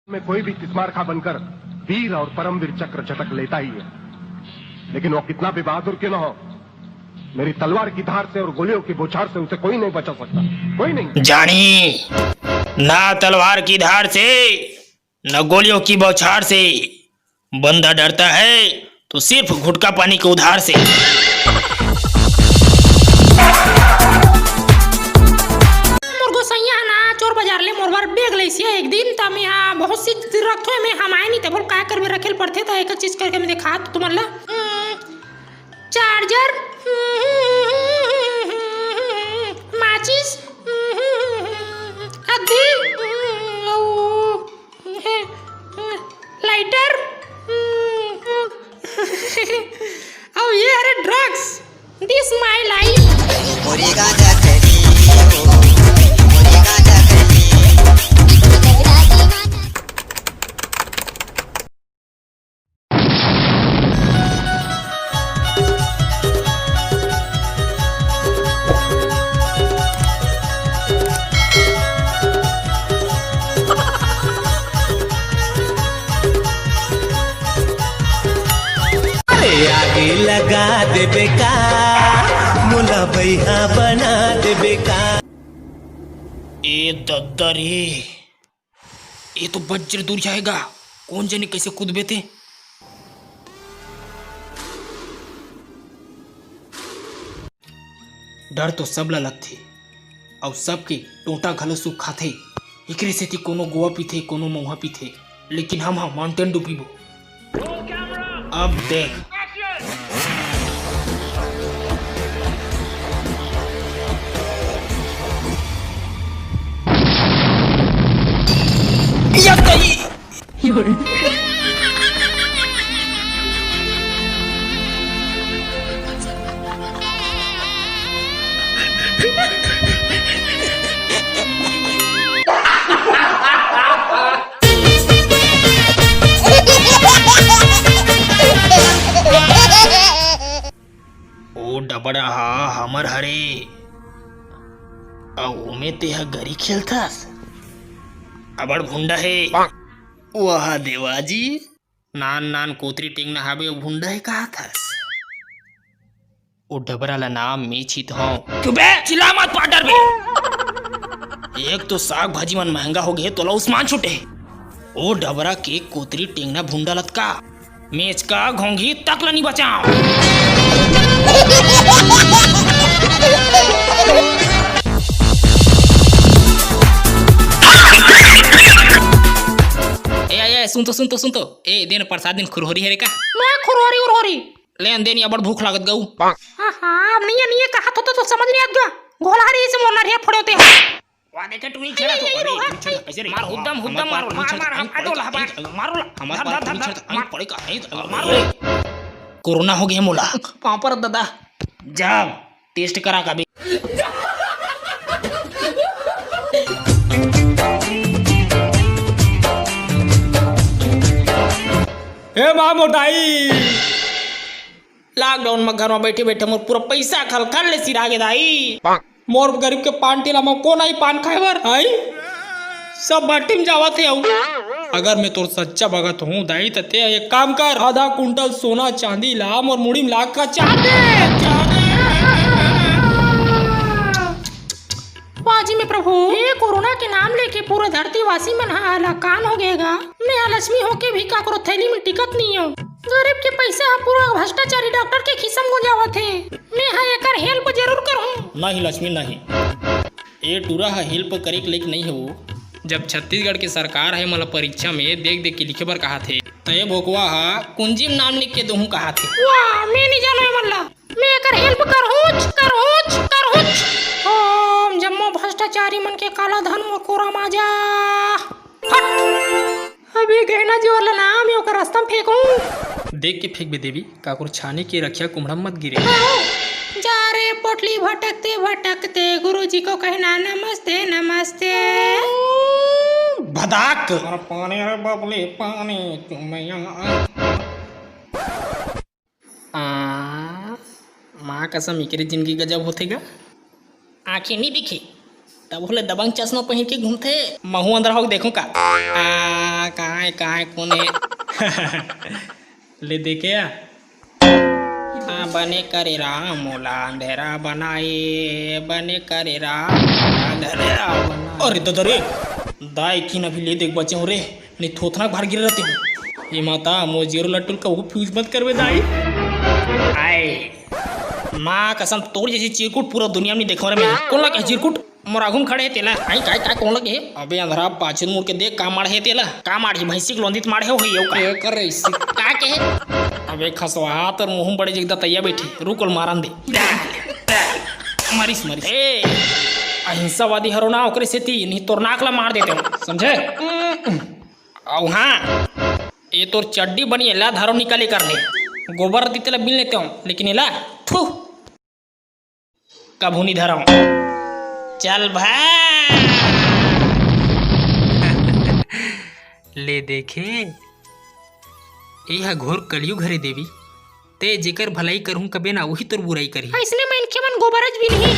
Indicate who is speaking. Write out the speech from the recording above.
Speaker 1: में कोई भी तिस्मार बनकर वीर और परमवीर चक्र चटक लेता ही है, लेकिन वो कितना भी बहादुर क्यों न हो, मेरी तलवार की धार से और गोलियों की बौछार से उसे कोई नहीं बचा सकता, कोई नहीं।
Speaker 2: जानी, ना तलवार की धार से न गोलियों की बौछार से बंदा डरता है तो सिर्फ घुटका पानी के उधार से।
Speaker 3: मुर्गो सैया ना चोर बाजार ले मोरबार बेग लइसिया एक दिन त मैं यहाँ बहुत सी रखथो में हम आए नहीं तब का कर में रखेल पड़थे त एक चीज करके मैं दिखा तो तुमन ला चार्जर, माचिस, अधी लाइटर अब ये अरे ड्रग्स, दिस माय लाइफ।
Speaker 4: आगे लगा देबे का मुला भैया बना देबे का।
Speaker 2: ए दद्दर ये तो बज्र दूर जाएगा, कौन जाने कैसे कूद बेते। डर तो सब ला लगथे और सबके टोटा घलो सुख खाथे। एकरे सेती कोनो गोवा पीथे कोनो महुआ पीथे, लेकिन हम माउंटेन डू पीबो। अब देख ओ डबड़ा हमर हरे ओमे तेहा गरी खेलथस, अबड़ भुंडा है वह देवाजी। नान नान कोतरी टेंगना हाबे ओ भुंडा है कहा थस। ओ डबरा ला नाम मैं छित हूँ क्यों बे, चिल्ला मत पार्टनर बे। एक तो साग भाजी मन महंगा हो गए तो ला उस्मान छुटे। ओ डबरा के कोतरी टेंगना भुंडा लत का मेच का घोंघी तक ला नहीं बचाओ। सुन तो ए दिन प्रसाद दिन खुरहोरी है रे का
Speaker 3: मैं खुरहोरी उरहोरी
Speaker 2: लेन देन या बड़ भूख लागत गऊ।
Speaker 3: हां नहीं कहा तो समझ नहीं आत गा घोलारी से मोला रे फोड़ोते हैं
Speaker 2: वा देखे तू नहीं छेड़ा तो अरे छेड़ा कैसे रे मार हुद्दम मारो मार अटोला मारो हमार मार पड़े का मारो। कोरोना हो गया मोला पापर दादा जाओ टेस्ट करा का बे।
Speaker 5: ए मां मोटाई
Speaker 2: लॉकडाउन में घर में बैठे बैठे मोर पूरा पैसा खल खल ले सिरा गे दाई।
Speaker 5: मोर गरीब के पान टीला में कौन आई पान खाए बर आई सब बाटी में जावा थे आऊ। अगर मैं तोर सच्चा भगत हूँ दाई ते एक काम कर, आधा कुंटल सोना चांदी लाम और मुड़ी में लाख का चार दे।
Speaker 3: बाजी में प्रभु ये कोरोना के नाम लेके पूरा धरती वासी मन हलाकान हो गएगा। मैं लक्ष्मी होके भी का करो थैली में टिकट नहीं हो। गरीब के पैसा पूरा भ्रष्टाचारी डॉक्टर के खिसम को जावत है। मैं एकर हेल्प जरूर करूं।
Speaker 2: नहीं लक्ष्मी नहीं, ये टूरा हेल्प करे के लायक नहीं है वो।
Speaker 5: जब छत्तीसगढ़ की सरकार है मतलब परीक्षा में देख देख के लिखे बर कहा थे तय भोकवा कुंजी में नाम लिख के दूं कहा थे।
Speaker 3: वाह मैं नहीं जानो मल्ला, मैं एकर हेल्प करहूं। ओम जम्मो भ्रष्टाचारी मन के काला धन मोर कोरा माजा। अबे गहना जी वाला नाम यो कर रास्ता में फेंकूं।
Speaker 5: देख के फेंक बे देवी काकुर छाने के रखिया कुम्हड़ा मत गिरे।
Speaker 3: जा रे पोटली भटकते भटकते गुरुजी को कहना नमस्ते नमस्ते।
Speaker 2: भदाक
Speaker 5: पानी है बबली पानी माँ कसम इकरे जिंदगी गजब होतेगा।
Speaker 2: आंखें नहीं दिखी तब बोले दबंग चश्मा पहन के घूमते। महू अंदर हो देखूं का कहाँ कोने
Speaker 5: ले देखे या
Speaker 2: बने करे राम मोला अंधेरा बनाए बने करे राम मोला अंधेरा बनाए।
Speaker 5: अरे ददरे दाई की न भी ले देख बचे हो रे, नहीं थोथना बाहर गिर रहते हो। ये माता मो जीरो लट्टू का वो फ्यूज मत करवे दाई।
Speaker 2: आए माँ कसम तोर जैसी चिरकुट पूरा दुनिया में देखो रे मैं। कौन लगे चिरकुट मोराघुम खड़े है तेला आई काय काय कौन लगे। अबे अंधरा पाछन मुड़ के देख का मार है तेला का मार भैंसी के लोंदित मार है हो यो का
Speaker 5: कर इसी
Speaker 2: का के अबे खसवा हाथ और मुंह बड़े जगदा तैया बैठी रुकल मारन दे
Speaker 5: मारिस मारिस।
Speaker 2: ए अहिंसावादी हरो ना ओकरे से ती नहीं तोर नाक ला मार देते हो समझे। औ हाँ ये तोर चड्डी बनी ला धारो निकाले करने गोबर दीते ला बिन लेते हो लेकिन ये ला थू कभू नहीं धरा चल भाई ले देखे यह घोर कलियुग घरे देवी ते जेकर भलाई करूं कबे ना वही तोर बुराई करी।
Speaker 3: इसलिए मैं इनके मन गोबरज भी नहीं।